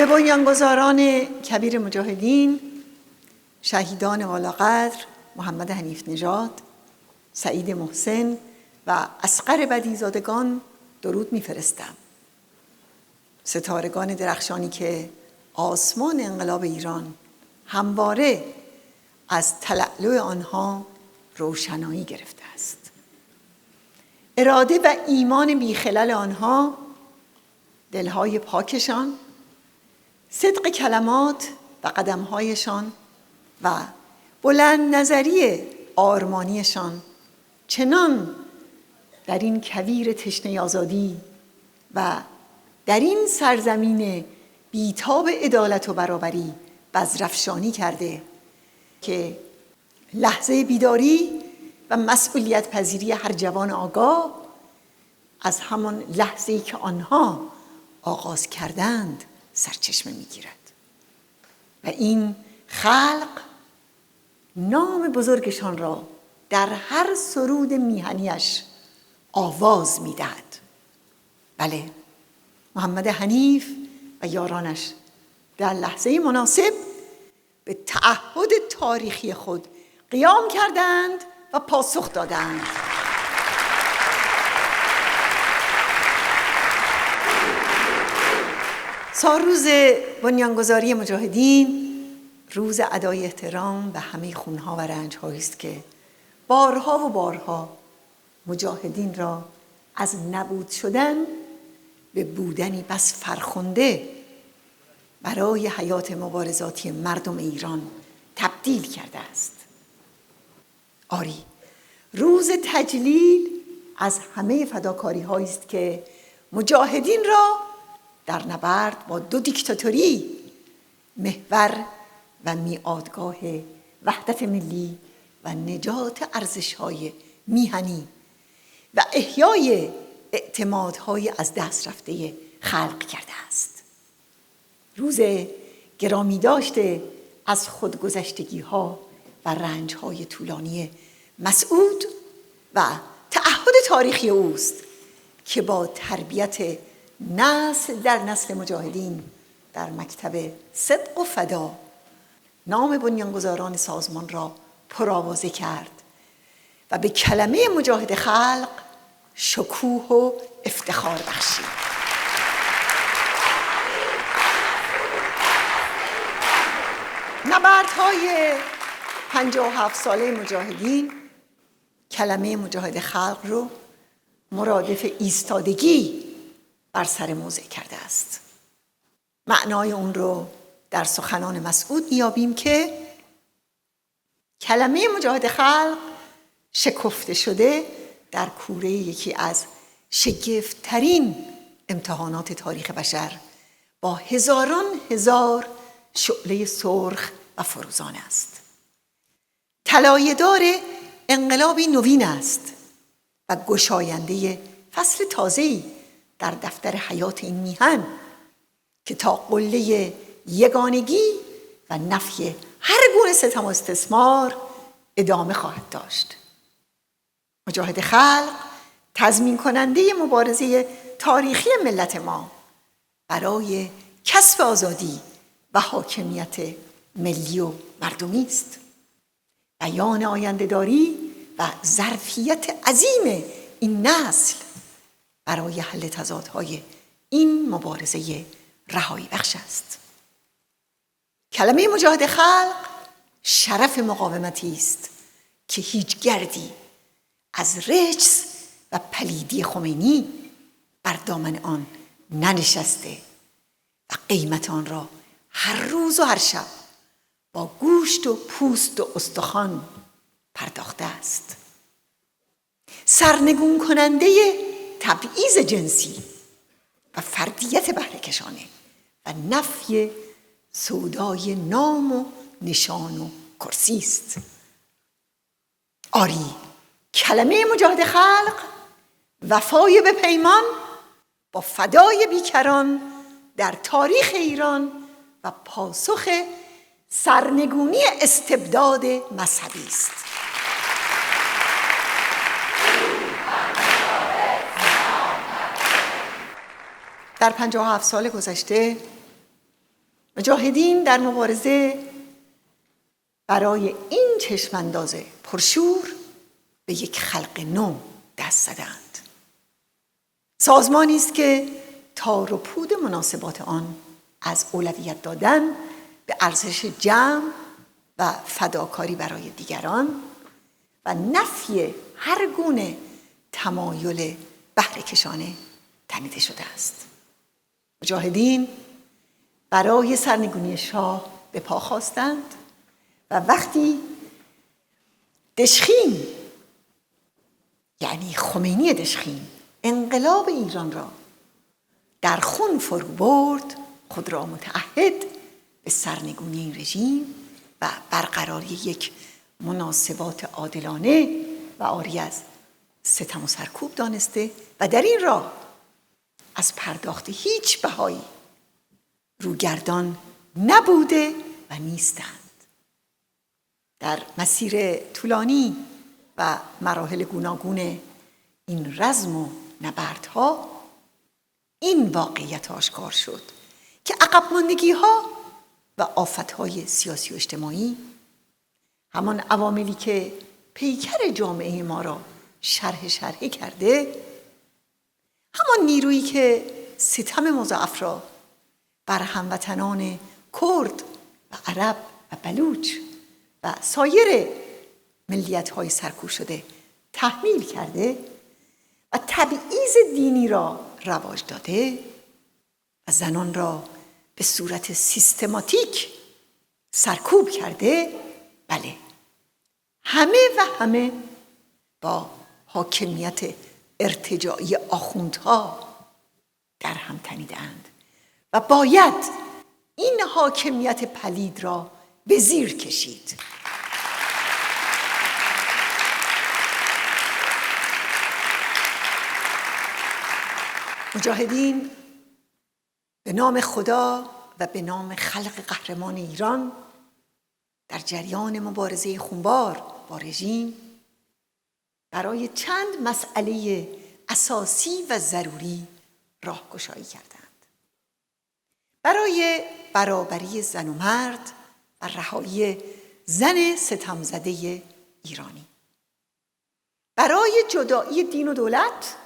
به بنیانگذاران کبیر مجاهدین، شهیدان والقدر محمد حنیف نژاد، سعید محسن و اصغر بدیع‌زادگان درود می‌فرستم. ستارگان درخشانی که آسمان انقلاب ایران همواره از تلألؤ آنها روشنایی گرفته است. اراده و ایمان بیخلل آنها، دلهای پاکشان، صدق کلمات و قدمهایشان و بلند نظری آرمانیشان چنان در این کویر تشنه آزادی و در این سرزمین بیتاب عدالت و برابری بذرافشانی کرده که لحظه بیداری و مسئولیت پذیری هر جوان آگاه از همان لحظه‌ای که آنها آغاز کردند سرچشمه می‌گیرد و این خلق نام بزرگشان را در هر سرود میهنیش آواز می‌دهد. بله، محمد حنیف و یارانش در لحظه مناسب به تعهد تاریخی خود قیام کردند و پاسخ دادند. سالروز بنیانگذاری مجاهدین روز ادای احترام به همه خونها و رنج‌هایی است که بارها و بارها مجاهدین را از نبود شدن به بودنی بس فرخنده برای حیات مبارزاتی مردم ایران تبدیل کرده است. آری، روز تجلیل از همه فداکاری هایی است که مجاهدین را در نبرد با دو دیکتاتوری محور و میعادگاه وحدت ملی و نجات ارزش‌های میهنی و احیای اعتمادهای از دست رفته خلق کرده است. روز گرامی داشته از خودگذشتگی‌ها و رنج‌های طولانی مسعود و تعهد تاریخی اوست که با تربیت نسل در نسل مجاهدین در مکتب صدق و فدا نام بنیانگذاران سازمان را پرآوازه کرد و به کلمه مجاهد خلق شکوه و افتخار بخشید. نبردهای 57 ساله مجاهدین کلمه مجاهد خلق رو مرادف ایستادگی بر سر موضع کرده است. معنای اون رو در سخنان مسعود میابیم که کلمه مجاهد خلق شکفته شده در کوره یکی از شگفت‌ترین امتحانات تاریخ بشر با هزاران هزار شعله سرخ و فروزان است. طلایه‌دار انقلابی نوین است و گشاینده فصل تازه‌ای در دفتر حیات این میهن که تا قله یگانگی و نفی هر گونه ستم و استثمار ادامه خواهد داشت. مجاهد خلق تضمین کننده مبارزه تاریخی ملت ما برای کسب آزادی و حاکمیت ملی و مردمی است. بیان آینده‌داری و ظرفیت عظیم این نسل برای حل تضادهای این مبارزه رهایی بخش است. کلمه مجاهد خلق شرف مقاومتی است که هیچ گردی از رجس و پلیدی خمینی بر دامن آن ننشسته و قیمت آن را هر روز و هر شب با گوشت و پوست و استخوان پرداخته است. سرنگون کننده تبعیض جنسی و فردیت بهره‌کشانه و نفی سودای نام و نشان و کرسی است. آری، کلمه مجاهد خلق وفای به پیمان با فدای بیکران در تاریخ ایران و پاسخ سرنگونی استبداد مذهبی است. در 57 سال گذشته مجاهدین در مبارزه برای این چشمانداز پرشور به یک خلق نو دست زدند. سازمانی است که تار و پود مناسبات آن از اولویت دادن به ارزش جمع و فداکاری برای دیگران و نفی هر گونه تمایل بهره‌کشانه تنیده شده است. مجاهدین برای سرنگونی شاه به پا خواستند و وقتی دشخیم، یعنی خمینی دشخیم، انقلاب ایران را در خون فرو برد، خود را متعهد به سرنگونی این رژیم و برقراری یک مناسبات عادلانه و عاری از ستم و سرکوب دانسته و در این راه از پرداخت هیچ بهایی روگردان نبوده و نیستند. در مسیر طولانی و مراحل گوناگون این رزم و نبردها این واقعیت آشکار شد که عقب ماندگی‌ها و آفت‌های سیاسی و اجتماعی، همان عواملی که پیکر جامعه ما را شرح کرده، همان نیرویی که ستم مضاعف را بر هموطنان کرد و عرب و بلوچ و سایر ملیت‌های سرکوب شده تحمیل کرده و تبعیض دینی را رواج داده و زنان را به صورت سیستماتیک سرکوب کرده، بله، همه با حاکمیت ارتجاعی آخوندها در هم تنیده‌اند و باید این حاکمیت پلید را به زیر کشید. مجاهدین به نام خدا و به نام خلق قهرمان ایران در جریان مبارزه خونبار با رژیم برای چند مسئله اساسی و ضروری راهگشایی کردند. برای برابری زن و مرد و رهایی زن ستمزده ایرانی، برای جدایی دین و دولت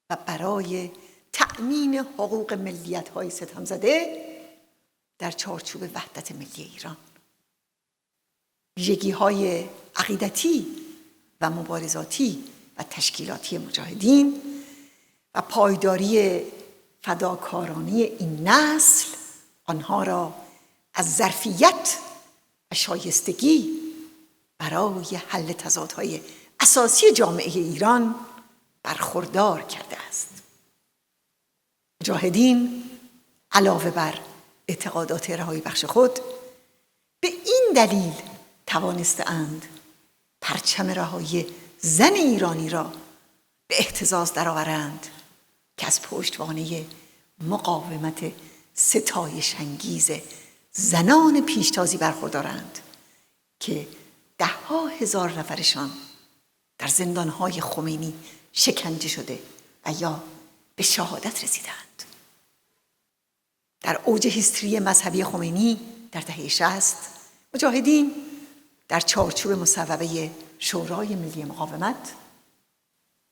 و برای تأمین حقوق ملیت‌های ستمزده در چارچوب وحدت ملی ایران. ویژگی‌های عقیدتی و مبارزاتی و تشکیلاتی مجاهدین و پایداری فداکارانه این نسل آنها را از ظرفیت و شایستگی برای حل تضادهای اساسی جامعه ایران برخوردار کرده است. مجاهدین علاوه بر اعتقادات رهایی بخش خود به این دلیل توانسته‌اند پرچم رهایی زن ایرانی را به اهتزاز درآورند که از پشتوانه مقاومت ستایش‌انگیز زنان پیشتازی برخوردارند که 10,000 نفرشان در زندان‌های خمینی شکنجه شده و یا به شهادت رسیدند. در اوج هیستری مذهبی خمینی در دهه 60 مجاهدین در چارچوب مصوبه شورای ملی مقاومت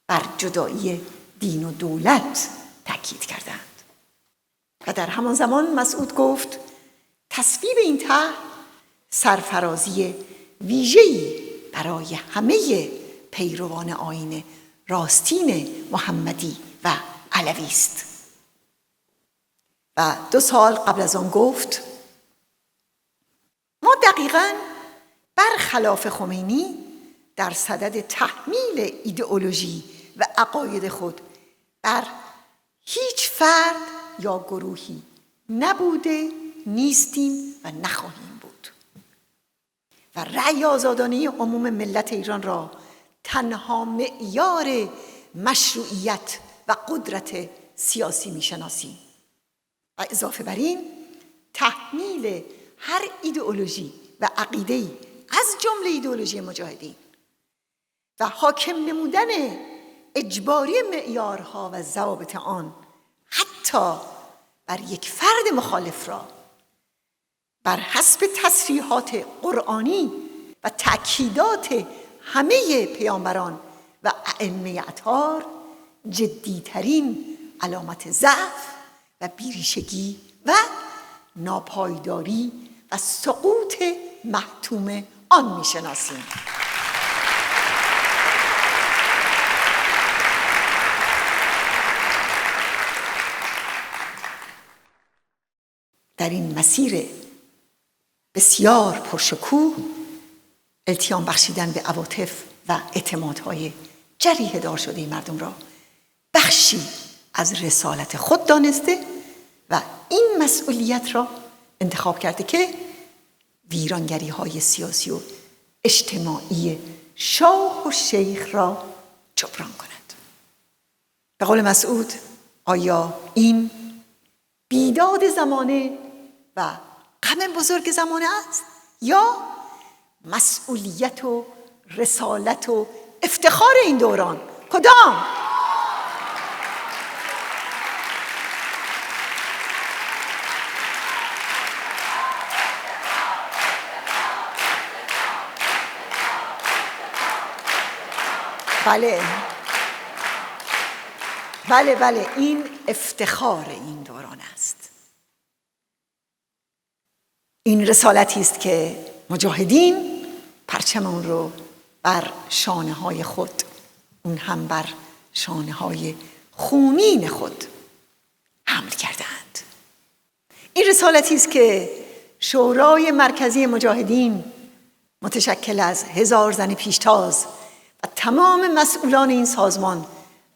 بر جدایی دین و دولت تاکید کردند و در همان زمان مسعود گفت تصویب این طرح سرفرازی ویژه‌ای برای همه پیروان آیین راستین محمدی و علوی است. و 2 سال قبل از آن گفت ما دقیقاً برخلاف خمینی در صدد تحمیل ایدئولوژی و عقاید خود بر هیچ فرد یا گروهی نبوده، نیستیم و نخواهیم بود و رأی آزادانه عموم ملت ایران را تنها معیار مشروعیت و قدرت سیاسی می‌شناسیم و اضافه بر این تحمیل هر ایدئولوژی و عقیده‌ای از جمله ایدئولوژی مجاهدین و حاکم نمودن اجباری معیارها و ضوابط آن حتی بر یک فرد مخالف را بر حسب تصریحات قرآنی و تأکیدات همه پیامبران و ائمه اطهار جدیترین علامت ضعف و بیریشگی و ناپایداری و سقوط محتوم آن می‌شناسیم. در این مسیر بسیار پرشکوه التیام بخشیدن به عواطف و اعتمادهای جریحه دار شده مردم را بخشی از رسالت خود دانسته و این مسئولیت را انتخاب کرده که ویرانگری های سیاسی و اجتماعی شاه و شیخ را جبران کند. به قول مسعود، آیا این بیداد زمانه و غم بزرگ زمانه است یا مسئولیت و رسالت و افتخار این دوران؟ کدام؟ بله این افتخار این دوران است. این رسالتی است که مجاهدین پرچم اون رو بر شانه‌های خود، اون هم بر شانه‌های خونین خود حمل کردند. این رسالتی است که شورای مرکزی مجاهدین متشکل از 1000 زن پیشتاز و تمام مسئولان این سازمان،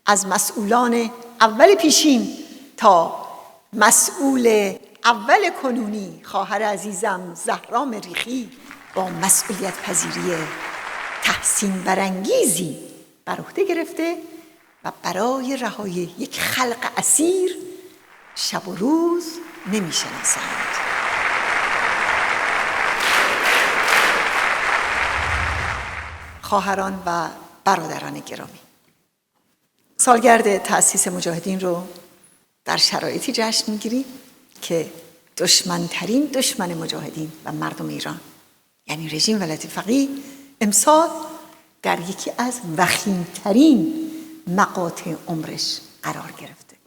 از مسئولان اول پیشین تا مسئول اول کنونی خواهر عزیزم زهرا مریخی، با مسئولیت پذیری تحسین برانگیزی بر عهده گرفته و برای رهایی یک خلق اسیر شب و روز نمی‌شناسند. خواهران و برادران گرامی، سالگرد تأسیس مجاهدین رو در شرایطی جشن می‌گیریم که دشمن‌ترین دشمن مجاهدین و مردم ایران، یعنی رژیم ولایت فقیه، امسال در یکی از وخیم‌ترین مقاطع عمرش قرار گرفته.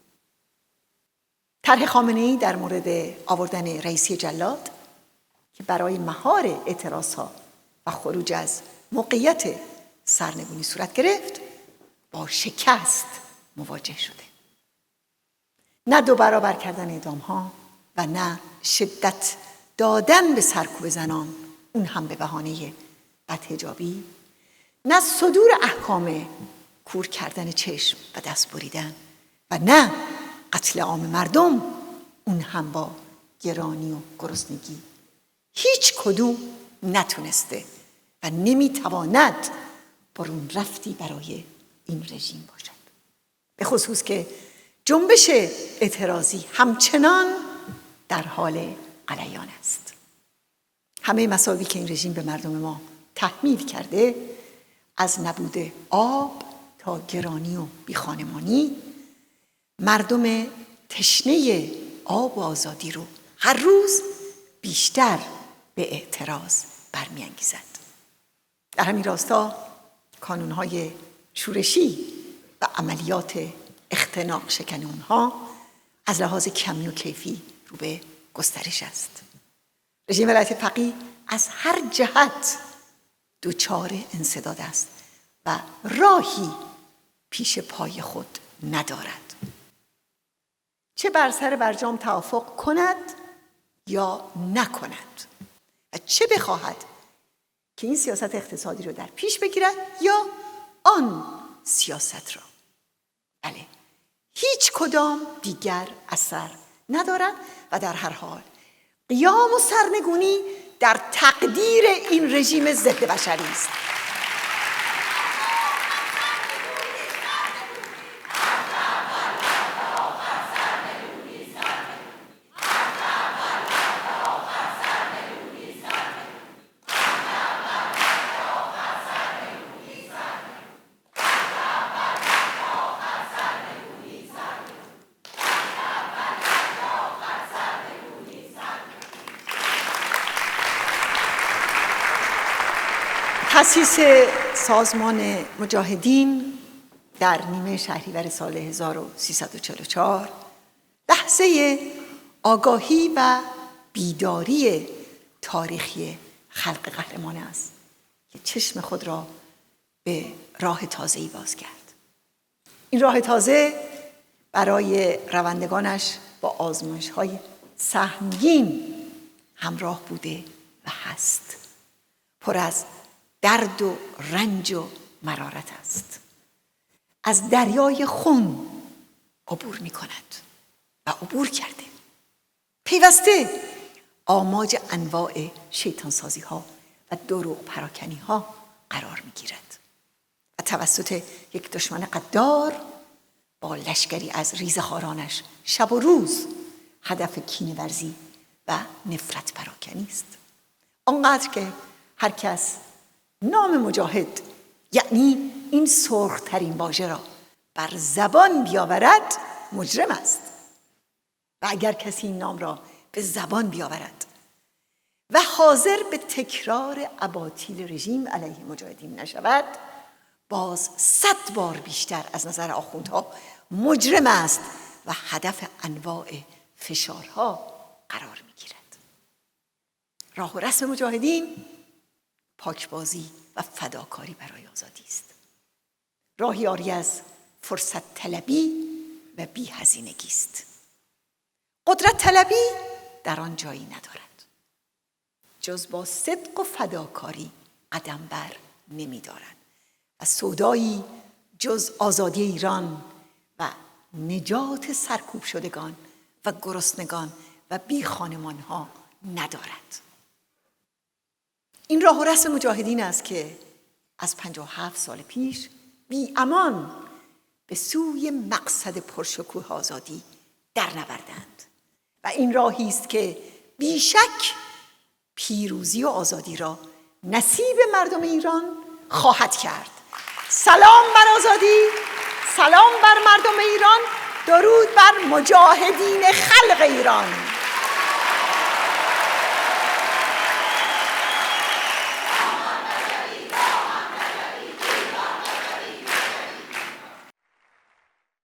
طرح خامنه‌ای در مورد آوردن رئیسی جلاد که برای مهار اعتراضها و خروج از موقعیت سرنگونی صورت گرفت، با شکست مواجه شده. نه 2 برابر کردن اعدام‌ها و نه شدت دادن به سرکوب زنان، اون هم به بهانه بدحجابی، نه صدور احکام کور کردن چشم و دست بریدن و نه قتل عام مردم، اون هم با گرانی و گرسنگی. هیچ کدوم نتونسته و نمیتواند برون رفتی برای این رژیم باشد، به خصوص که جنبش اعتراضی همچنان در حال غلیان است. همه مصائبی که این رژیم به مردم ما تحمیل کرده، از نبود آب تا گرانی و بیخانمانی، مردم تشنه آب و آزادی رو هر روز بیشتر به اعتراض برمی‌انگیزد. در همین راستا کانون‌های شورشی و عملیات اختناق شکن اونها از لحاظ کمی و کیفی رو به گسترش است. رژیم ولایت فقیه از هر جهت دچار انسداد است و راهی پیش پای خود ندارد. چه بر سر برجام توافق کند یا نکند و چه بخواهد که این سیاست اقتصادی رو در پیش بگیرد یا آن سیاست را. بله، هیچ کدام دیگر اثر ندارد و در هر حال قیام و سرنگونی در تقدیر این رژیم ضد بشری است. تأسیس سازمان مجاهدین در نیمه شهریور سال 1344 لحظه آگاهی و بیداری تاریخی خلق قهرمان است که چشم خود را به راه تازه‌ای باز کرد. این راه تازه برای روندگانش با آزمایش‌های سهمگین همراه بوده و هست. پر از درد و رنج و مرارت است. از دریای خون عبور می کند و عبور کرده. پیوسته آماج انواع شیطانسازی ها و دروغ پراکنی ها قرار می گیرد و توسط یک دشمن قدار با لشکری از ریزخارانش شب و روز هدف کینه ورزی و نفرت پراکنی است. آنقدر که هر کس نام مجاهد، یعنی این سرخ‌ترین واژه را بر زبان بیاورد مجرم است، و اگر کسی این نام را به زبان بیاورد و حاضر به تکرار اباطیل رژیم علیه مجاهدین نشود، باز 100 بار بیشتر از نظر آخوندها مجرم است و هدف انواع فشارها قرار می‌گیرد. راه و رسم مجاهدین پاکبازی و فداکاری برای آزادی است. راهی عاری از فرصت طلبی و بی‌هزینگی است. قدرت طلبی در آن جایی ندارد. جز با صدق و فداکاری قدم بر نمی‌دارد و سودایی جز آزادی ایران و نجات سرکوب شدگان و گرسنگان و بی خانمانها ندارد. این راه و رسم مجاهدین است که از 57 سال پیش بی امان به سوی مقصد پرشکوه آزادی در نوردند و این راهی است که بیشک پیروزی و آزادی را نصیب مردم ایران خواهد کرد. سلام بر آزادی، سلام بر مردم ایران، درود بر مجاهدین خلق ایران.